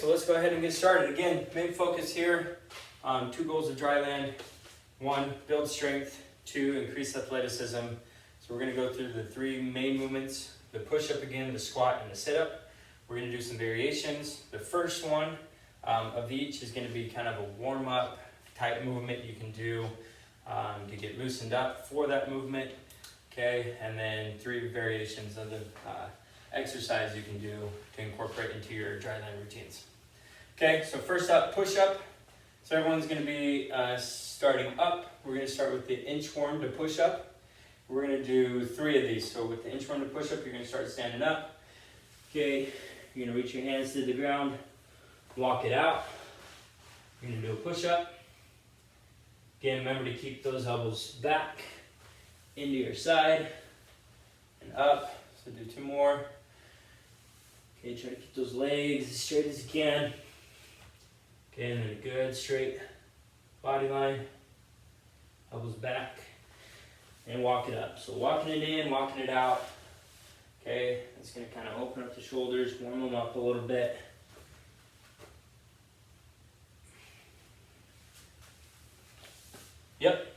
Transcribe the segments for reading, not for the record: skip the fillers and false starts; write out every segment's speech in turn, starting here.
So let's go ahead and get started. Again, main focus here, 2 goals of Dryland. 1, build strength. 2, increase athleticism. So we're going to go through the 3 main movements, the push-up again, the squat, and the sit-up. We're going to do some variations. The first one of each is going to be kind of a warm-up type movement you can do to get loosened up for that movement. Okay, and then 3 variations of the exercise you can do to incorporate into your Dryland routines. Okay, so first up, push-up. So everyone's going to be starting up. We're going to start with the inchworm to push-up. We're going to do 3 of these. So with the inchworm to push-up, you're going to start standing up. Okay, you're going to reach your hands to the ground, walk it out. You're going to do a push-up. Again, remember to keep those elbows back, into your side, and up. So do 2 more. Okay, try to keep those legs as straight as you can. Okay, and then a good straight body line, elbows back, and walk it up. So walking it in, walking it out. Okay, it's going to kind of open up the shoulders, warm them up a little bit. Yep.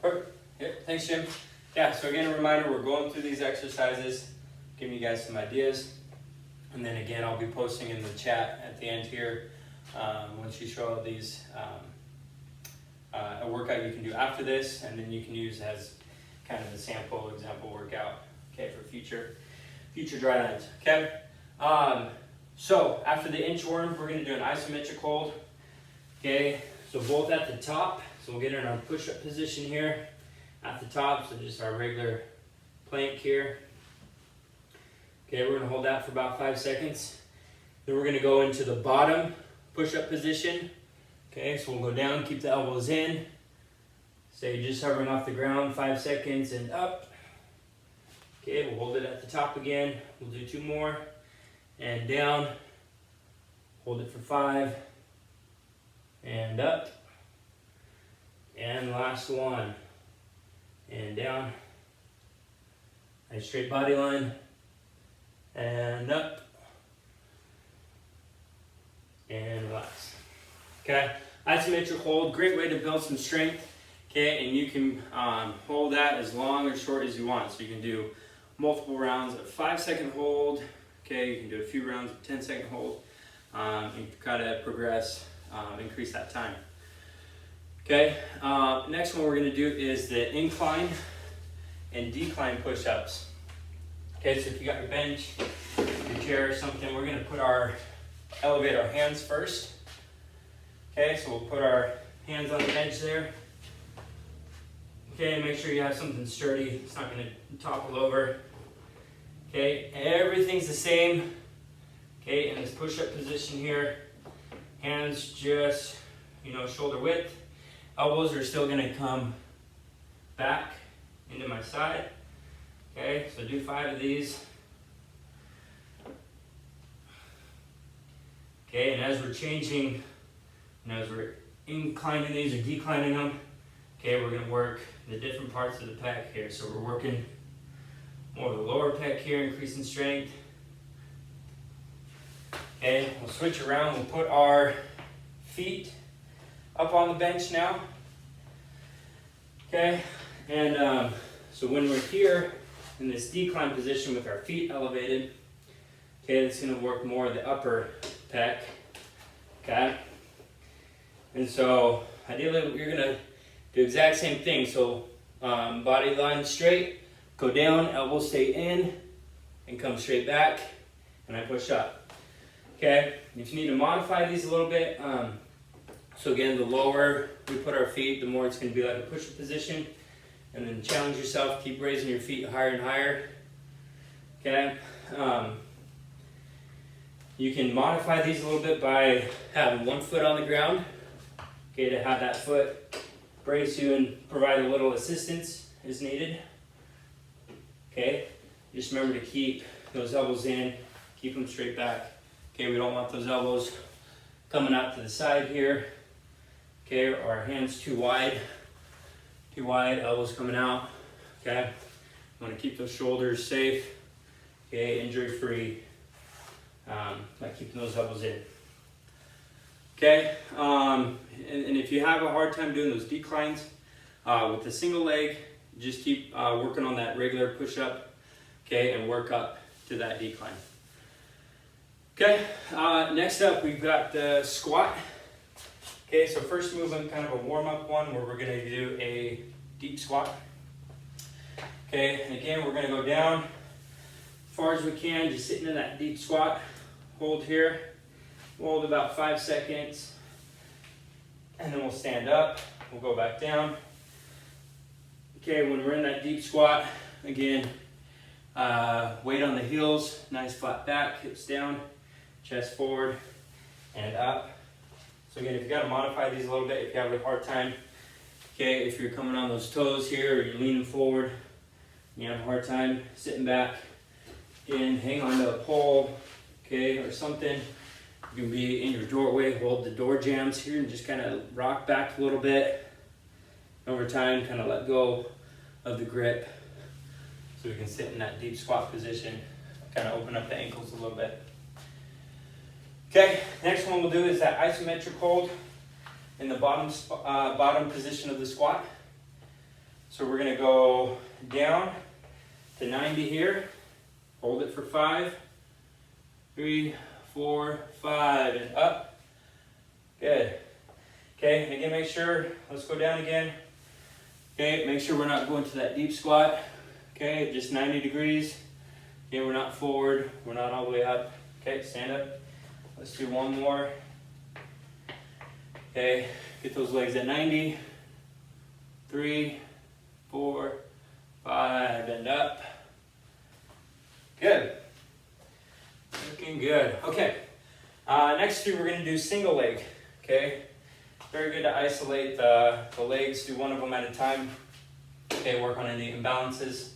Perfect. Yeah, thanks, Jim. Yeah, so again, a reminder, we're going through these exercises, giving you guys some ideas. And then again, I'll be posting in the chat at the end here, once you show all these, a workout you can do after this, and then you can use as kind of a sample example workout, okay, for future Drylands, okay? So after the inchworm, we're gonna do an isometric hold, okay? So both at the top. So we'll get in our push-up position here at the top, so just our regular plank here. Okay, we're gonna hold that for about 5 seconds. Then we're gonna go into the bottom push-up position. Okay, so we'll go down, keep the elbows in. Say just hovering off the ground, 5 seconds and up. Okay, we'll hold it at the top again. We'll do 2 more. And down, hold it for 5. And up. And last one, and down, nice straight body line, and up, and relax. Okay, isometric hold, great way to build some strength. Okay, and you can hold that as long or short as you want. So you can do multiple rounds of 5-second hold. Okay, you can do a few rounds of 10-second hold. And try to progress, increase that time. Okay, next one we're going to do is the incline and decline push-ups. Okay, so if you got your bench, your chair or something, we're going to elevate our hands first. Okay, so we'll put our hands on the bench there. Okay, make sure you have something sturdy, it's not going to topple over. Okay, everything's the same. Okay, in this push-up position here, hands just, shoulder width. Elbows are still going to come back into my side. Okay, so do 5 of these. Okay, and as we're changing, as we're inclining these or declining them, okay, we're going to work the different parts of the pec here. So we're working more of the lower pec here, increasing strength. Okay, we'll switch around. We'll put our feet up on the bench now. Okay, and so when we're here in this decline position with our feet elevated, okay, it's going to work more of the upper pec. Okay, And so ideally you're gonna do the exact same thing. So body line straight, go down, elbows stay in, and come straight back, and I push up. Okay, if you need to modify these a little bit, so again, the lower we put our feet, the more it's gonna be like a push-up position. And then challenge yourself, keep raising your feet higher and higher. Okay, you can modify these a little bit by having one foot on the ground, okay, to have that foot brace you and provide a little assistance as needed. Okay, just remember to keep those elbows in, keep them straight back. Okay, we don't want those elbows coming out to the side here. Okay, or our hands too wide, elbows coming out. Okay, you want to keep those shoulders safe. Okay, injury free. By keeping those elbows in. Okay, and if you have a hard time doing those declines with the single leg, just keep working on that regular push-up, okay, and work up to that decline. Okay, next up we've got the squat. Okay, so first movement, kind of a warm-up one where we're going to do a deep squat. Okay, and again we're going to go down as far as we can, just sitting in that deep squat. Hold here, hold about 5 seconds, and then we'll stand up, we'll go back down. Okay, when we're in that deep squat, again, weight on the heels, nice flat back, hips down, chest forward, and up. So again, if you got to modify these a little bit, if you have a hard time, okay, if you're coming on those toes here, or you're leaning forward, you have a hard time sitting back, again, hang on to a pole, okay, or something. You can be in your doorway, hold the door jambs here, and just kind of rock back a little bit. Over time, kind of let go of the grip, so we can sit in that deep squat position, kind of open up the ankles a little bit. Okay, next one we'll do is that isometric hold in the bottom position of the squat. So we're gonna go down to 90 here, hold it for 5, 3, 4, 5, and up. Good. Okay, and again, make sure, let's go down again. Okay, make sure we're not going to that deep squat. Okay, just 90 degrees. Okay, we're not forward, we're not all the way up. Okay, stand up. Let's do one more. Okay, get those legs at 90. 3, 4, 5, and up. Good. Looking good. Okay, next two we're going to do single leg. Okay, very good to isolate the legs, do one of them at a time. Okay, work on any imbalances.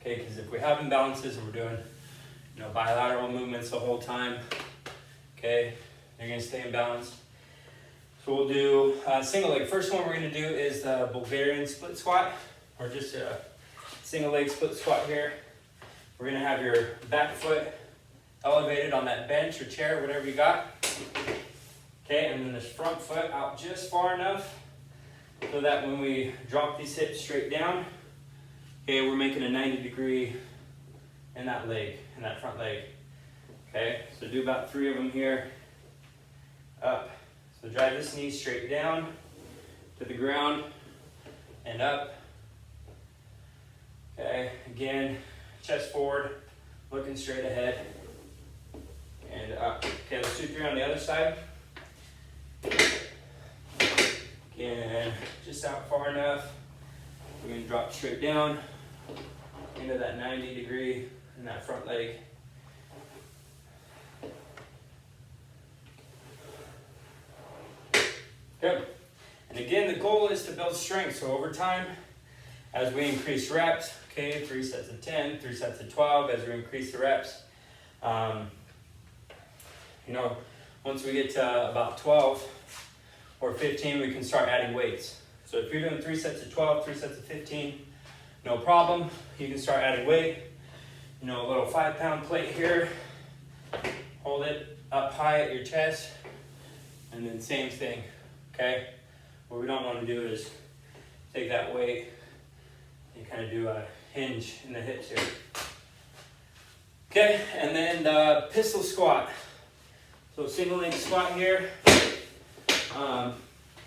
Okay, because if we have imbalances and we're doing, bilateral movements the whole time, okay, they're going to stay imbalanced. So we'll do single leg. First one we're going to do is the Bulgarian split squat, or just a single leg split squat here. We're going to have your back foot elevated on that bench or chair, whatever you got. Okay, and then this front foot out just far enough so that when we drop these hips straight down, okay, we're making a 90-degree in that leg, in that front leg. Okay, so do about 3 of them here. Up. So drive this knee straight down to the ground and up. Okay, again, chest forward, looking straight ahead. And up. Okay, let's do 3 on the other side. Again, just out far enough. We're going to drop straight down into that 90-degree in that front leg. Good. And again, the goal is to build strength. So over time, as we increase reps, okay, 3 sets of 10, 3 sets of 12, as we increase the reps, once we get to about 12 or 15, we can start adding weights. So if you're doing 3 sets of 12, 3 sets of 15, no problem. You can start adding weight. A little 5-pound plate here. Hold it up high at your chest. And then same thing, okay? What we don't want to do is take that weight and kind of do a hinge in the hips here. Okay, and then the pistol squat. So single leg squat here.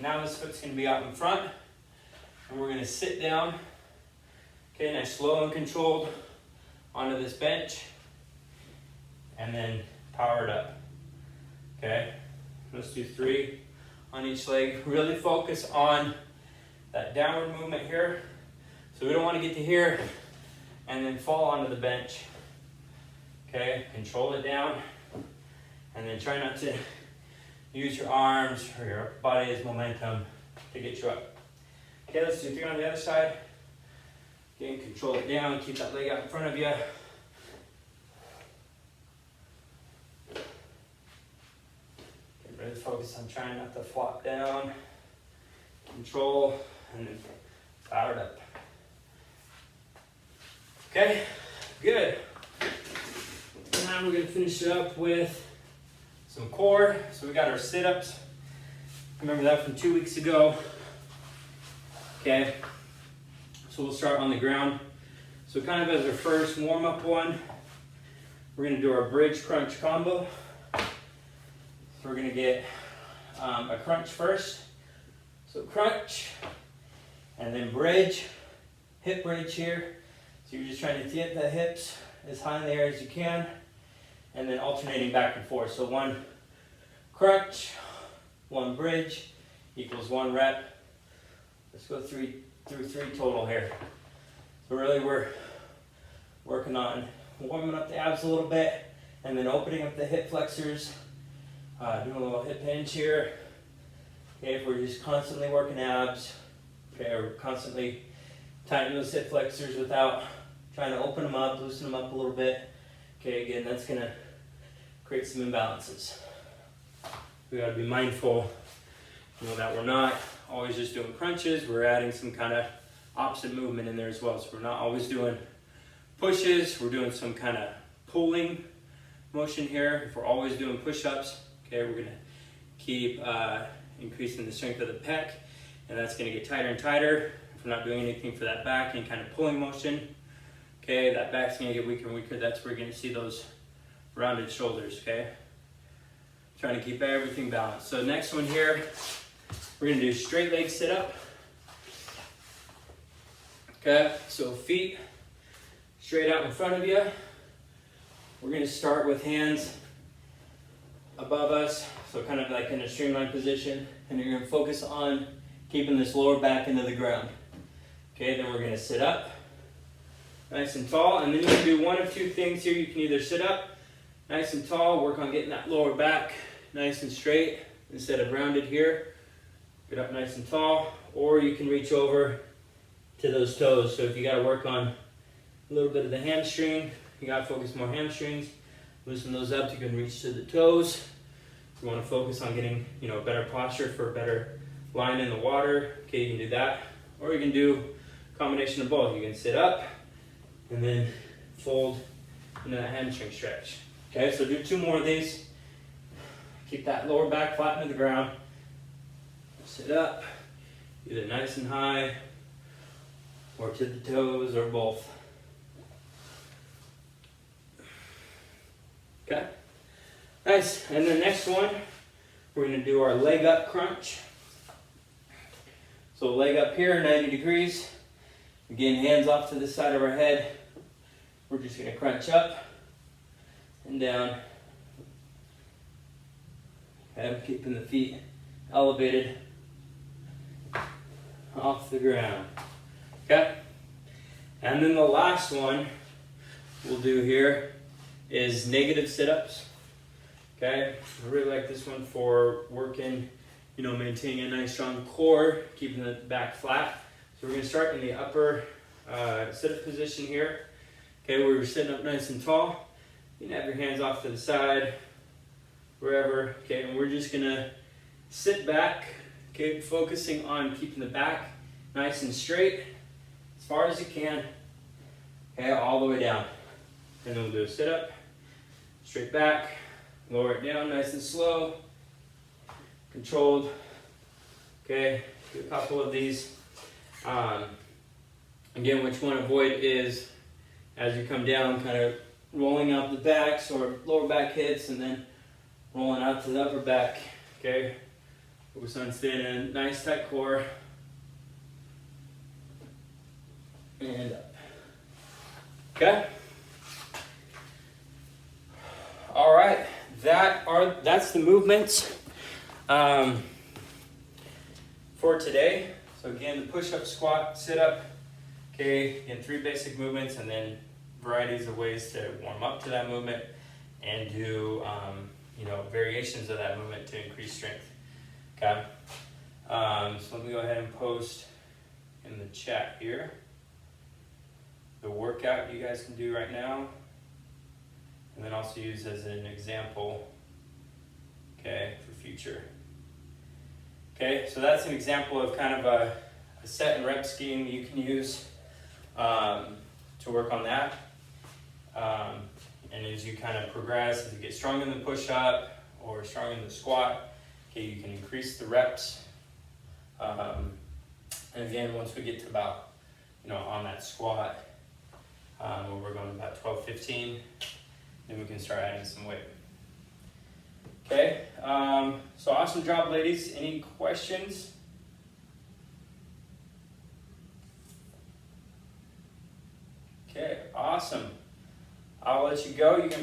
Now this foot's gonna be out in front, and we're gonna sit down. Okay, nice, slow and controlled onto this bench, and then power it up. Okay, let's do 3 on each leg. Really focus on that downward movement here. So we don't want to get to here and then fall onto the bench. Okay, control it down, and then try not to use your arms or your body as momentum to get you up. Okay, let's do 3 on the other side. Again, control it down, keep that leg out in front of you. Okay, really focus on trying not to flop down. Control, and then power it up. Okay, good. Now we're gonna finish it up with some core. So we got our sit-ups. Remember that from 2 weeks ago. Okay, so we'll start on the ground. So kind of as our first warm-up one, we're gonna do our bridge crunch combo. So we're gonna get a crunch first. So crunch, and then bridge, hip bridge here. So you're just trying to get the hips as high in the air as you can, and then alternating back and forth. So 1 crunch, 1 bridge equals 1 rep. Let's go through 3 total here. So really we're working on warming up the abs a little bit, and then opening up the hip flexors, doing a little hip hinge here. Okay, if we're just constantly working abs, okay, or constantly tightening those hip flexors without trying to open them up, loosen them up a little bit. Okay, again, that's gonna create some imbalances. We gotta be mindful, that we're not always just doing crunches. We're adding some kind of opposite movement in there as well. So we're not always doing pushes. We're doing some kind of pulling motion here. If we're always doing push-ups, okay, we're gonna keep increasing the strength of the pec, and that's gonna get tighter and tighter. If we're not doing anything for that back, any kind of pulling motion, okay, that back's gonna get weaker and weaker. That's where you're gonna see those rounded shoulders, okay? Trying to keep everything balanced. So next one here, we're gonna do straight leg sit up. Okay, so feet straight out in front of you. We're gonna start with hands above us, so kind of like in a streamlined position, and you're gonna focus on keeping this lower back into the ground. Okay, then we're gonna sit up, nice and tall, and then you can do 1 of 2 things here. You can either sit up, nice and tall, work on getting that lower back nice and straight instead of rounded here. Get up nice and tall, or you can reach over to those toes. So if you gotta work on a little bit of the hamstring, you gotta focus more hamstrings, loosen those up, you can reach to the toes. If you wanna focus on getting, better posture for a better line in the water, okay, you can do that. Or you can do a combination of both. You can sit up and then fold into that hamstring stretch. Okay, so do 2 more of these. Keep that lower back flat to the ground. Sit up, either nice and high, or to the toes, or both. Okay, nice. And the next one, we're gonna do our leg up crunch. So leg up here, 90 degrees. Again, hands off to the side of our head. We're just gonna crunch up and down. Okay, keeping the feet elevated off the ground. Okay, and then the last one we'll do here is negative sit-ups. Okay, I really like this one for working, maintaining a nice strong core, keeping the back flat. So we're gonna start in the upper sit-up position here. Okay, where we're sitting up nice and tall. You can have your hands off to the side, wherever. Okay, and we're just gonna sit back. Okay, focusing on keeping the back nice and straight as far as you can. Okay, all the way down. And then we'll do a sit-up, straight back, lower it down nice and slow, controlled. Okay, do a couple of these. Again, which one to avoid is as you come down, kind of rolling out the back, so our lower back hits, and then rolling out to the upper back. Okay, Focus on staying in a nice tight core. And up. Okay. All right. That's the movements for today. So again, the push-up, squat, sit-up. Okay, again, 3 basic movements, and then varieties of ways to warm up to that movement and do variations of that movement to increase strength. Okay. So let me go ahead and post in the chat here the workout you guys can do right now, and then also use as an example, okay, for future. Okay, so that's an example of kind of a set and rep scheme you can use to work on that. And as you kind of progress, as you get strong in the push-up or strong in the squat, okay, you can increase the reps. And again, once we get to about, on that squat, where we're going about 12, 15, then we can start adding some weight. Okay, so awesome job, ladies. Any questions? Okay, awesome. I'll let you go. You can